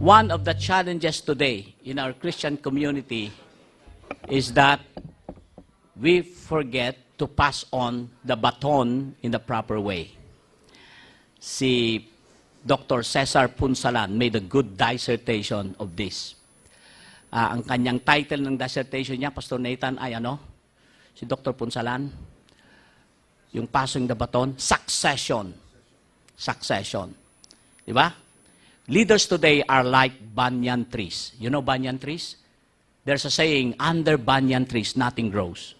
one of the challenges today in our Christian community is that we forget to pass on the baton in the proper way. Si Dr. Cesar Punsalan made a good dissertation of this. Ang kanyang title ng dissertation niya, Pastor Nathan, ay ano? Si Dr. Punsalan, yung passing the baton, succession. Succession. Di ba? Leaders today are like banyan trees. You know banyan trees? There's a saying, under banyan trees, nothing grows.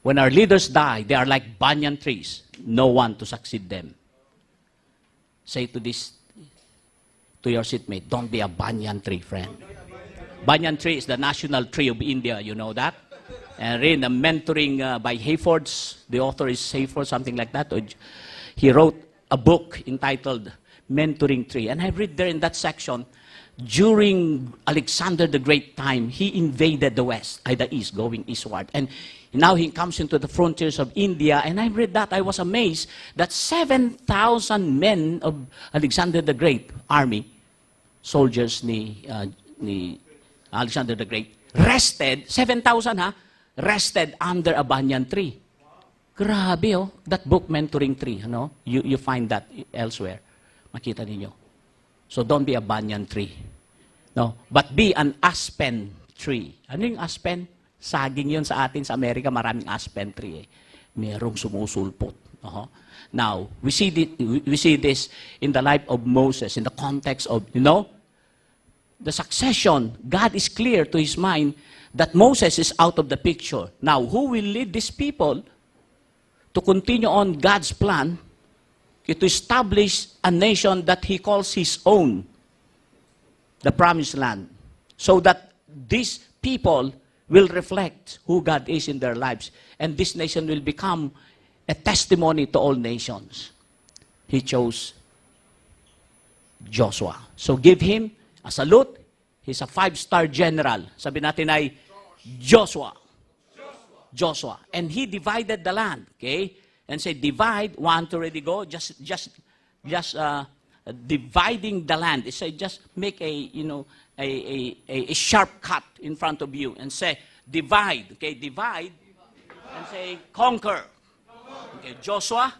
When our leaders die, they are like banyan trees. No one to succeed them. Say to your seatmate, don't be a banyan tree, friend. Banyan tree is the national tree of India, you know that? And read the mentoring by Hayfords, the author is Hayford, something like that. He wrote a book entitled Mentoring Tree. And I read there in that section, during Alexander the Great time, he invaded the west, the east, going eastward. And now he comes into the frontiers of India. And I read that, I was amazed that 7,000 men of Alexander the Great army, soldiers ni Alexander the Great, rested, 7,000 rested under a banyan tree. Grabe, oh. That book, Mentoring Tree, no? You find that elsewhere. Makita ninyo. So don't be a banyan tree. No? But be an aspen tree. Ano yung aspen? Saging yun sa atin sa Amerika, maraming aspen tree. Merong sumusulpot. Now, we see this in the life of Moses, in the context of, the succession. God is clear to his mind that Moses is out of the picture. Now, who will lead these people to continue on God's plan to establish a nation that he calls his own, the promised land, so that these people will reflect who God is in their lives, and this nation will become a testimony to all nations. He chose Joshua. So give him a salute. He's a 5-star general. Sabi natin ay Joshua. Joshua. And he divided the land. Okay? And said, divide, one to already go, just dividing the land. It said, just make a sharp cut in front of you and say, divide. Okay, divide and say, conquer. Okay, Joshua,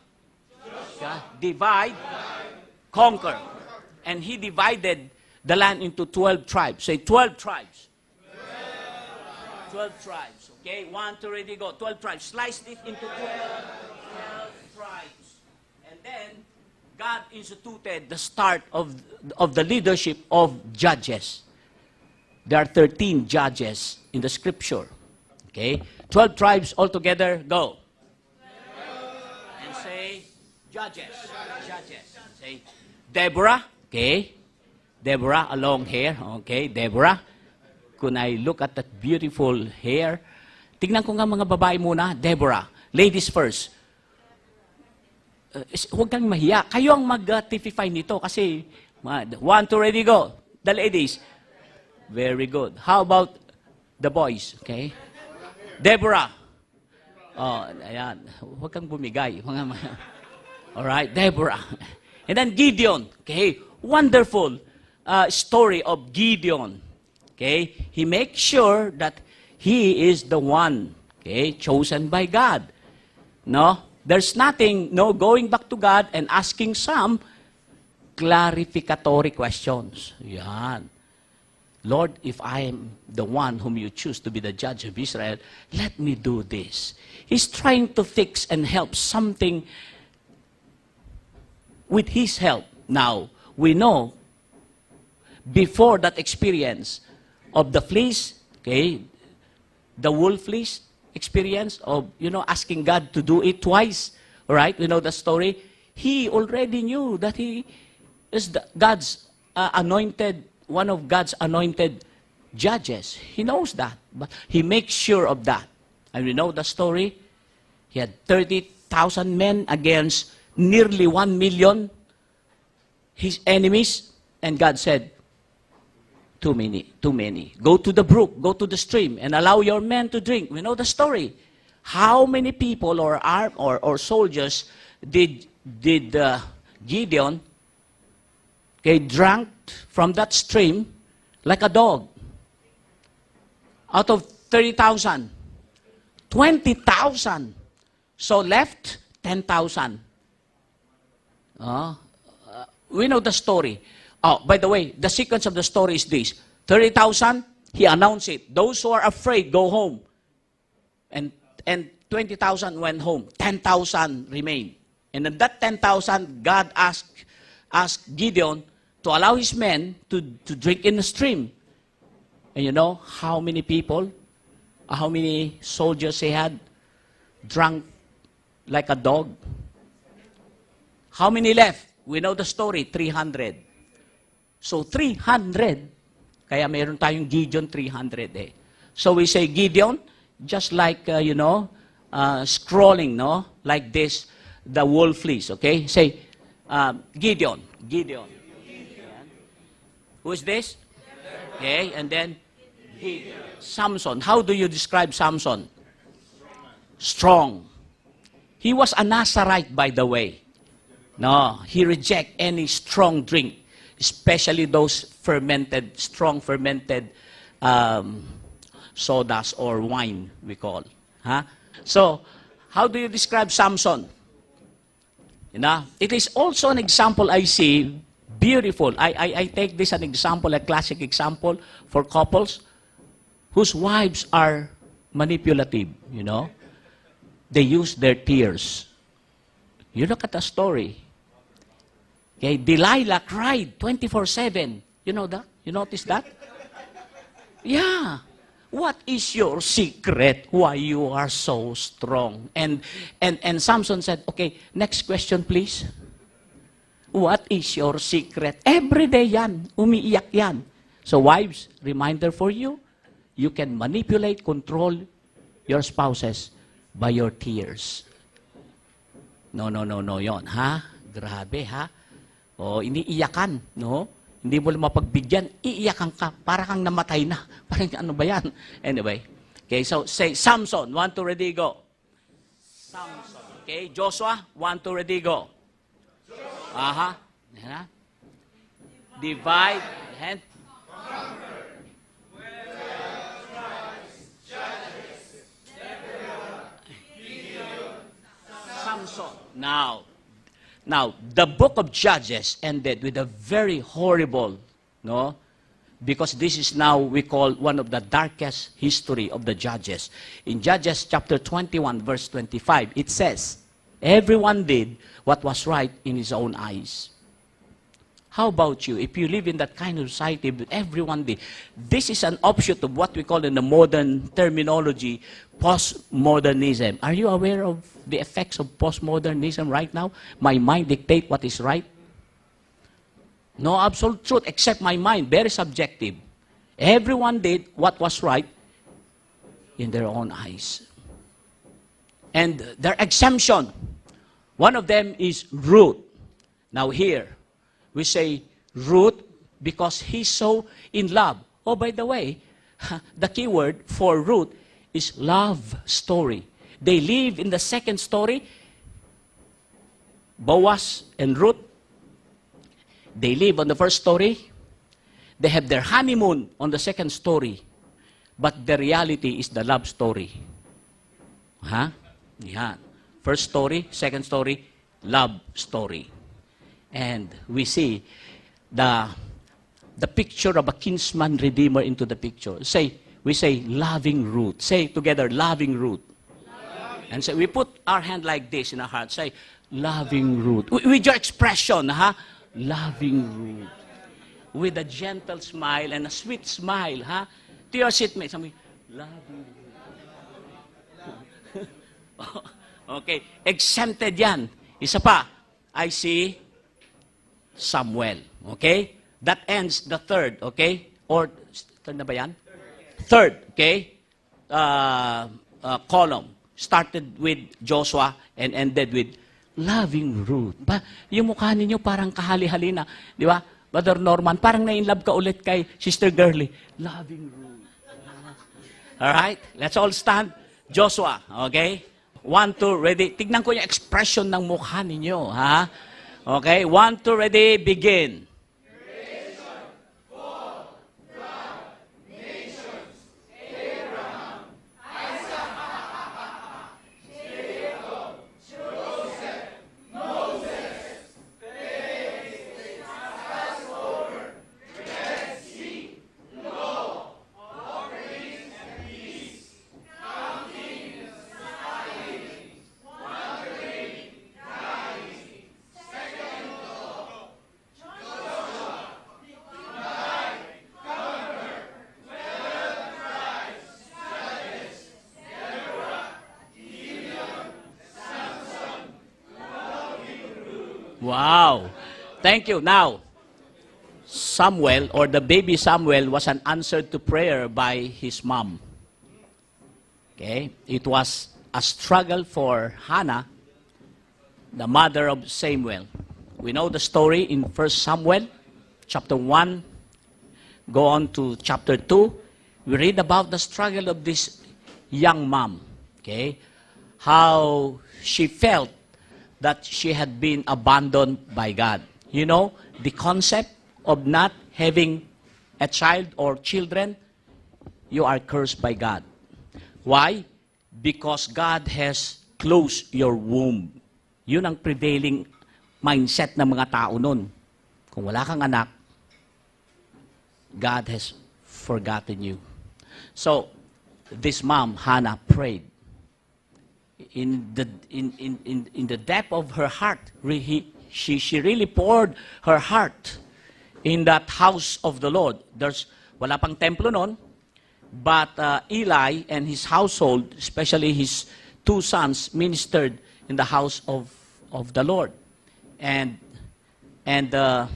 divide, conquer. And he divided the land into 12 tribes. Say 12 tribes. 12 tribes. Okay, one to already go. 12 tribes. Slice it into 12 tribes. And then, God instituted the start of the leadership of judges. There are 13 judges in the scripture. Okay? 12 tribes altogether, go. And say, judges. Judges. Say, Deborah. Okay? Deborah, a long hair. Okay, Deborah. When I look at that beautiful hair, tignan ko nga mga babae muna. Deborah. Ladies first. Huwag kang mahiya. Kayo ang mag-typify nito kasi one to ready go. The ladies. Very good. How about the boys? Okay? Deborah. Oh, ayan. Huwag kang bumigay. Alright, Deborah. And then Gideon. Okay? Wonderful story of Gideon. Okay? He makes sure that he is the one, okay, chosen by God. No? There's nothing, going back to God and asking some clarificatory questions. Yan. Lord, if I am the one whom you choose to be the judge of Israel, let me do this. He's trying to fix and help something with his help. Now, we know, before that experience of the fleece, okay, the wool fleece experience of, asking God to do it twice, all right? We know the story. He already knew that he is God's anointed, one of God's anointed judges. He knows that, but he makes sure of that. And we know the story. He had 30,000 men against nearly 1 million, his enemies, and God said, too many. Go to the brook, go to the stream, and allow your men to drink. We know the story. How many people or soldiers did Gideon drank from that stream like a dog. Out of 30,000, 20,000. So left 10,000. We know the story. Oh, by the way, the sequence of the story is this. 30,000, he announced it. Those who are afraid, go home. And 20,000 went home. 10,000 remained. And in that 10,000, God asked Gideon to allow his men to drink in the stream. And you know how many people, how many soldiers he had drunk like a dog? How many left? We know the story, 300. So 300, kaya meron tayong Gideon 300 eh. So we say Gideon, just like, scrolling, no? Like this, the wool fleece, okay? Say, Gideon. Who is this? Okay, and then Gideon. Samson. How do you describe Samson? Strong. He was a Nazarite, by the way. No, he rejected any strong drink, especially those strong fermented sodas or wine, we call. Huh? So, how do you describe Samson? You know, it is also an example I see, beautiful. I take this an example, a classic example for couples whose wives are manipulative, you know. They use their tears. You look at the story. Okay, Delilah cried 24/7. You know that? You notice that? Yeah. What is your secret why you are so strong? And Samson said, okay, next question please. What is your secret? Every day yan, umiiyak yan. So wives, reminder for you, you can manipulate, control your spouses by your tears. No, yon, ha? Grabe, ha? O, iniiyakan, no? Hindi mo lang mapagbigyan, iiyakan ka, para kang namatay na. Parang ano ba yan? Anyway, okay, so say Samson, 1, 2, ready, go. Samson, okay, Joshua, 1, 2, ready, go. Aha, divide, hand. Samson. Now, the book of Judges ended with a very horrible, no? Because this is now we call one of the darkest history of the Judges. In Judges chapter 21, verse 25, it says, everyone did what was right in his own eyes. How about you? If you live in that kind of society, everyone did. This is an offshoot of what we call in the modern terminology, postmodernism. Are you aware of the effects of postmodernism right now? My mind dictates what is right. No absolute truth except my mind. Very subjective. Everyone did what was right in their own eyes. And their exemption, one of them is Ruth. Now here, we say Ruth because he's so in love. Oh, by the way, the key word for Ruth is love story. They live in the second story. Boaz and Ruth, they live on the first story. They have their honeymoon on the second story. But the reality is the love story. Huh? Yeah. First story, second story, love story. And we see the picture of a kinsman redeemer into the picture. We say loving Ruth. Say together, loving Ruth. And so we put our hand like this in our heart. Say, loving Ruth. With your expression, huh? Loving Ruth. With a gentle smile and a sweet smile, huh? To your seatmate, sabi, loving Ruth. Okay, exempted yan. Isa pa, I see Samuel. Okay? That ends the third, okay? Or, third na ba yan? Third, okay? Column. Started with Joshua and ended with loving Ruth. Yung mukha ninyo parang kahali-hali na. Di ba? Brother Norman, parang na-inlove ka ulit kay Sister Girlie. Loving Ruth. Alright? Let's all stand. Joshua, okay? 1, 2, ready? Tignan ko yung expression ng mukha ninyo, ha? Okay? 1, 2, ready? Begin. Wow. Thank you. Now, Samuel, or the baby Samuel, was an answer to prayer by his mom. Okay? It was a struggle for Hannah, the mother of Samuel. We know the story in 1 Samuel, chapter 1, go on to chapter 2. We read about the struggle of this young mom. Okay? How she felt that she had been abandoned by God. You know, the concept of not having a child or children, you are cursed by God. Why? Because God has closed your womb. Yun ang prevailing mindset ng mga tao nun. Kung wala kang anak, God has forgotten you. So, this mom, Hannah, prayed. In the depth of her heart, she really poured her heart in that house of the Lord. Wala pang templo nun, but Eli and his household, especially his two sons, ministered in the house of the Lord. And her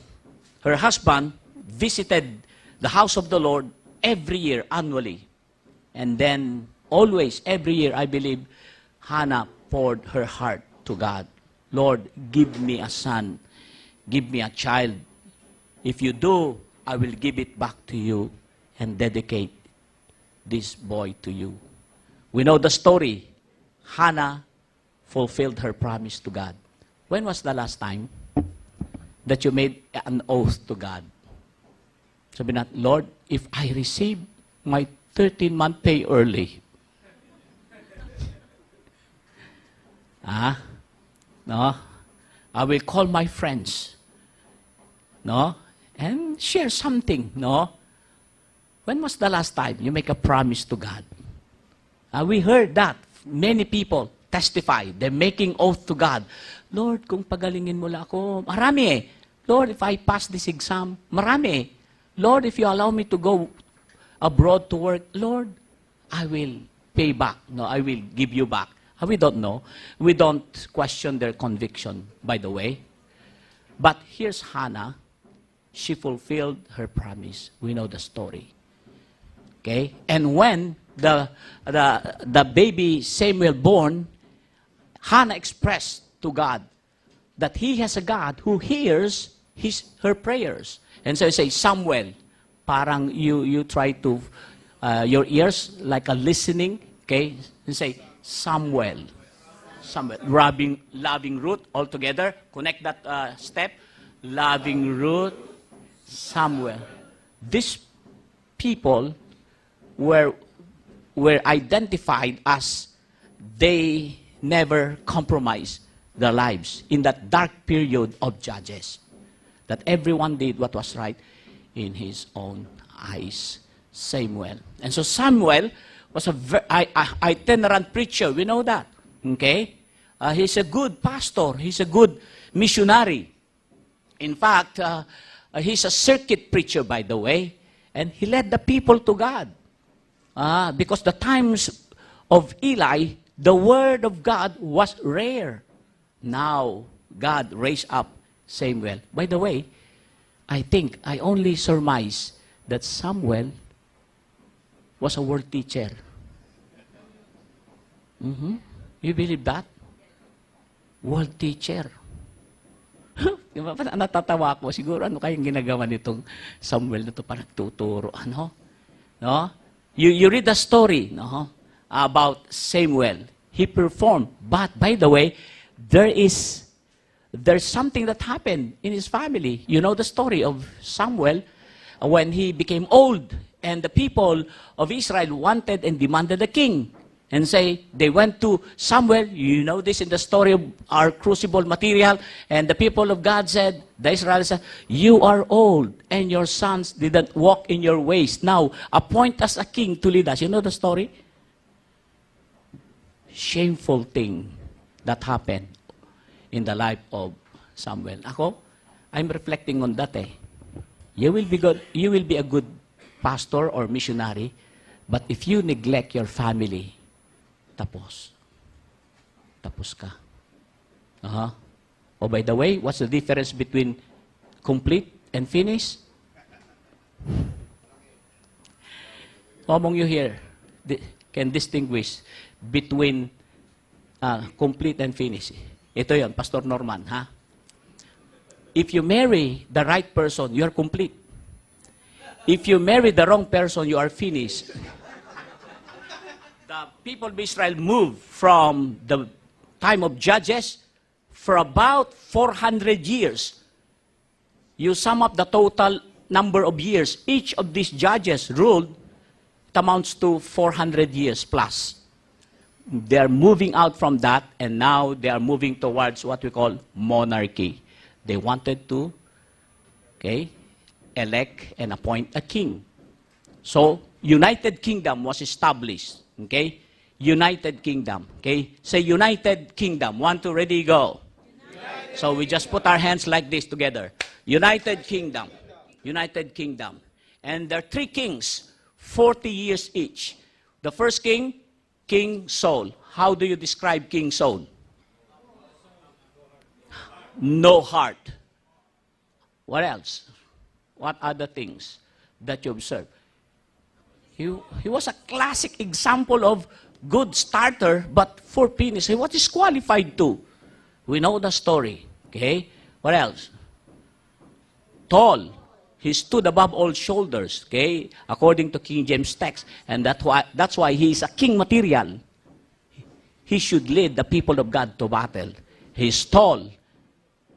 husband visited the house of the Lord every year, annually. And then, always, every year, I believe, Hannah poured her heart to God. Lord, give me a son. Give me a child. If you do, I will give it back to you and dedicate this boy to you. We know the story. Hannah fulfilled her promise to God. When was the last time that you made an oath to God? Sabi na, Lord, if I receive my 13-month pay early, no, I will call my friends, no, and share something, no. When was the last time you make a promise to God? We heard that many people testify, they're making oath to God. Lord, kung pagalingin mo lang ako, marami eh. Lord, if I pass this exam, marami eh. Lord, if you allow me to go abroad to work, Lord, I will pay back. No, I will give you back. We don't know. We don't question their conviction, by the way. But here's Hannah. She fulfilled her promise. We know the story. Okay? And when the baby Samuel born, Hannah expressed to God that he has a God who hears her prayers. And so you say, Samuel, parang you try to, your ears like a listening, okay? You say, Samuel. Loving Ruth, all together. Connect that step. Loving Ruth, Samuel. These people were identified as they never compromised their lives in that dark period of Judges. That everyone did what was right in his own eyes. Samuel. And so Samuel was a itinerant preacher. We know that. Okay? He's a good pastor. He's a good missionary. In fact, he's a circuit preacher, by the way. And he led the people to God. Because the times of Eli, the word of God was rare. Now, God raised up Samuel. By the way, I only surmise that Samuel was a word teacher. You believe that? Word teacher. Diba? Natatawa ko. Siguro ano kayong ginagawa nitong Samuel na ito parang tuturo. Ano? No? You read the story, no? About Samuel. He performed. But, by the way, there's something that happened in his family. You know the story of Samuel when he became old and the people of Israel wanted and demanded a king. And they went to Samuel, you know this in the story of our crucible material, and the people of God said, the Israelites said, you are old and your sons didn't walk in your ways. Now, appoint us a king to lead us. You know the story? Shameful thing that happened in the life of Samuel. I'm reflecting on that. You will be good. You will be a good pastor or missionary, but if you neglect your family, tapos ka. Oh, by the way, what's the difference between complete and finish? Who among you here can distinguish between complete and finish? Ito yon, Pastor Norman, ha? If you marry the right person, you're complete. If you marry the wrong person, you are finished. The people of Israel moved from the time of Judges for about 400 years. You sum up the total number of years each of these judges ruled, it amounts to 400 years plus. They are moving out from that, and now they are moving towards what we call monarchy. They wanted to, elect and appoint a king. So, United Kingdom was established. United Kingdom. Say United Kingdom. 1, 2, ready, go. So we just put our hands like this together. United Kingdom. United Kingdom. And there are 3 kings, 40 years each. The first king, King Saul. How do you describe King Saul? No heart. What else? What other things that you observe? He was a classic example of good starter, but for finish, what is qualified to? We know the story. Okay? What else? Tall. He stood above all shoulders. Okay? According to King James text. And that's why he is a king material. He should lead the people of God to battle. He's tall.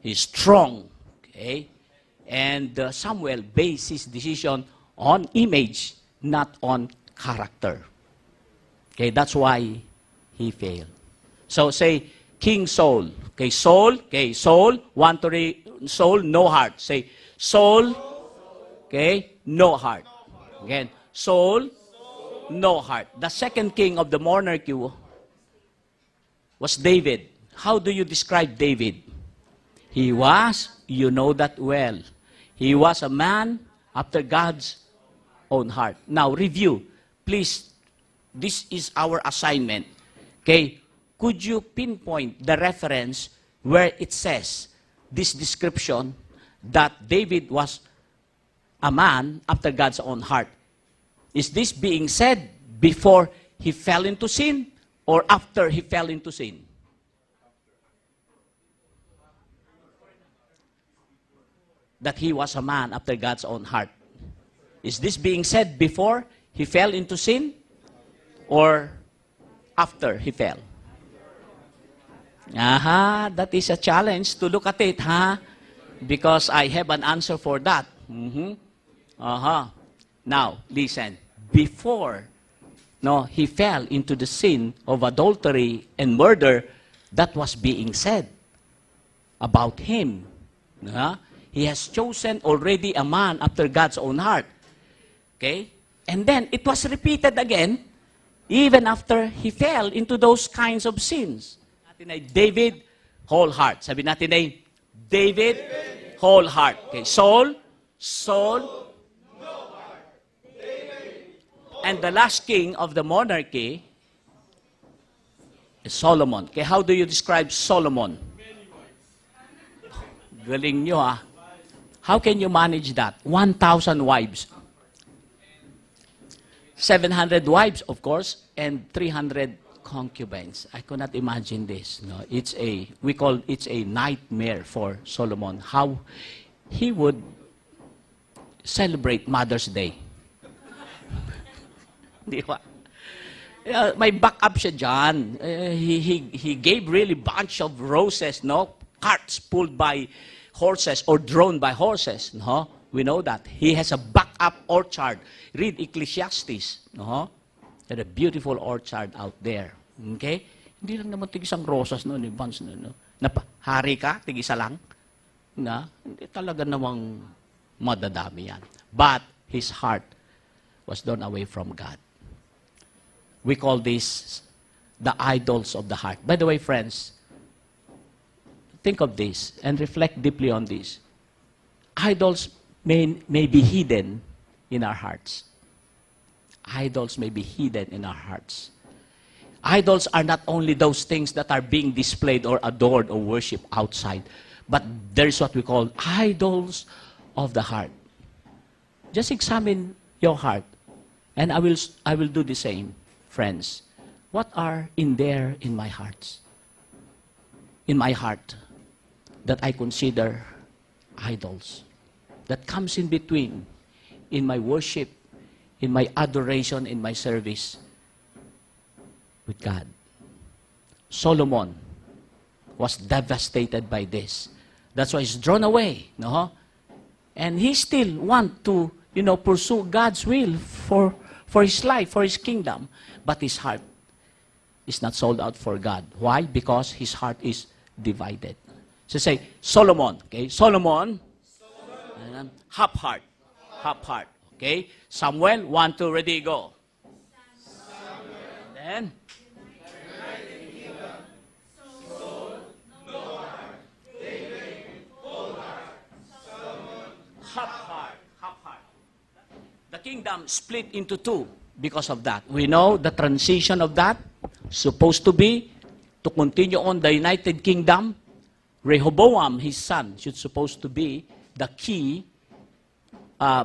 He's strong. Okay? And Samuel based his decision on image, not on character. Okay, that's why he failed. So say, King Saul. Okay, Saul. Okay, Saul. 1, 2, Saul, no heart. Say, Saul. Okay, no heart. Again, Saul, no heart. The second king of the monarchy was David. How do you describe David? He was, you know that well, he was a man after God's own heart. Now, review. Please, this is our assignment. Okay? Could you pinpoint the reference where it says this description that David was a man after God's own heart? Is this being said before he fell into sin or after he fell into sin? That he was a man after God's own heart. Is this being said before he fell into sin or after he fell? Aha, that is a challenge to look at it, huh? Because I have an answer for that. Now, listen. Before he fell into the sin of adultery and murder, that was being said about him. He has chosen already a man after God's own heart. Okay? And then, it was repeated again, even after he fell into those kinds of sins. Natin ay David, whole heart. Sabi natin ay David, whole heart. Okay, Saul, no heart. David, and the last king of the monarchy is Solomon. Okay, how do you describe Solomon? Galing nyo, ha? How can you manage that? 1,000 wives. 700 wives, of course, and 300 concubines. I cannot imagine this. We call it a nightmare for Solomon. How he would celebrate Mother's Day. Di ba? May backup siya dyan. He gave really bunch of roses, carts pulled by horses or drawn by horses. We know that. He has a backup orchard. Read Ecclesiastes. There's a beautiful orchard out there. Okay? Hindi lang naman tig-isang rosas noon, bunch hari ka, tig-isa lang. Hindi talaga namang madadami yan. But his heart was drawn away from God. We call this the idols of the heart. By the way, friends, think of this and reflect deeply on this. Idols may be hidden in our hearts. Idols may be hidden in our hearts. Idols are not only those things that are being displayed or adored or worshipped outside, But there's what we call idols of the heart. Just examine your heart, and I will do the same, friends. What are in there in my heart? In my heart, that I consider idols, that comes in between, in my worship, in my adoration, in my service with God. Solomon was devastated by this. That's why he's drawn away, no? And he still want to, pursue God's will for his life, for his kingdom. But his heart is not sold out for God. Why? Because his heart is divided. So say, Solomon, okay? Solomon. Half heart. Half heart. Okay? Samuel, 1, 2, ready, go. And then, half heart. Half heart. The kingdom split into two because of that. We know the transition of that, supposed to be to continue on the United Kingdom. Rehoboam, his son, should supposed to be the key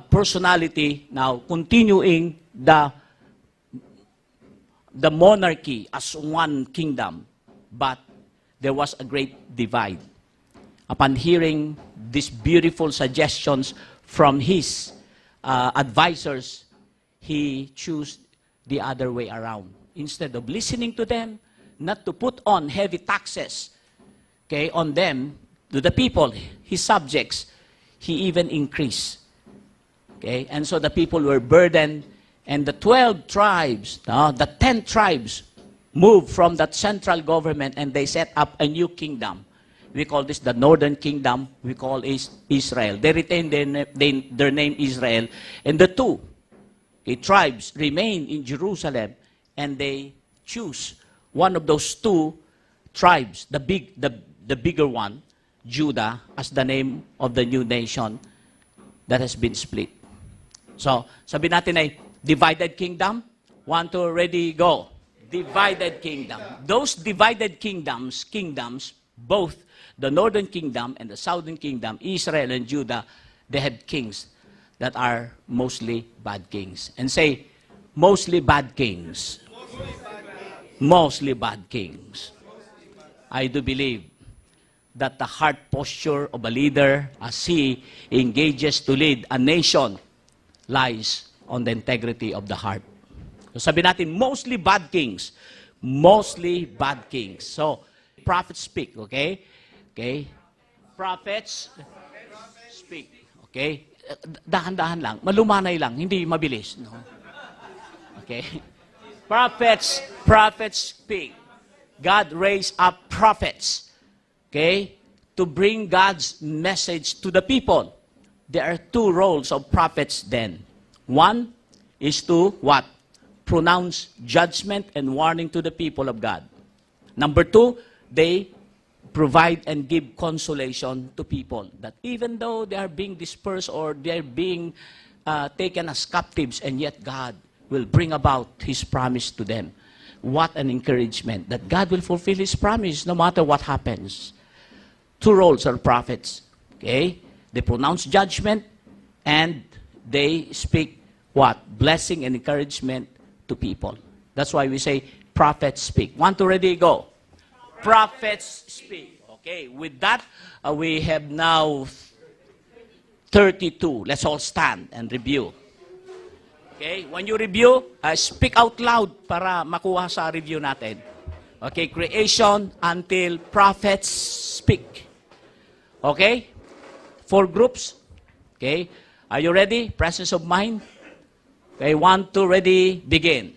personality now continuing the monarchy as one kingdom. But there was a great divide. Upon hearing these beautiful suggestions from his advisors, he chose the other way around. Instead of listening to them, not to put on heavy taxes, okay, on them, to the people, his subjects, he even increased. Okay, and so the people were burdened, and the 12 tribes, the 10 tribes, moved from that central government, and they set up a new kingdom. We call this the Northern Kingdom. We call it Israel. They retained their name Israel. And the two tribes remain in Jerusalem, and they choose one of those two tribes, the bigger one, Judah, as the name of the new nation that has been split. So, sabi natin ay divided kingdom. 1, 2, ready, go. Divided kingdom. Those divided kingdoms, both the northern kingdom and the southern kingdom, Israel and Judah, they had kings that are mostly bad kings. And say, mostly bad kings. Mostly bad kings. I do believe that the heart posture of a leader as he engages to lead a nation lies on the integrity of the heart. So sabi natin, mostly bad kings. Mostly bad kings. So, prophets speak, okay? Okay? Prophets speak. Okay? Dahan-dahan lang. Malumanay lang. Hindi mabilis. No? Okay? Prophets speak. God raised up prophets. Okay? To bring God's message to the people. There are two roles of prophets then. One is to what? Pronounce judgment and warning to the people of God. Number two, they provide and give consolation to people. That even though they are being dispersed or they are being taken as captives, and yet God will bring about His promise to them. What an encouragement that God will fulfill His promise no matter what happens. Two roles are prophets. Okay? They pronounce judgment and they speak what? Blessing and encouragement to people. That's why we say prophets speak. 1, 2, ready, go. Prophets speak. Okay, with that, we have now 32. Let's all stand and review. Okay, when you review, speak out loud para makuha sa review natin. Okay, creation until prophets speak. Okay? 4 groups. Okay? Are you ready? Presence of mind. Okay, 1, 2, ready, begin.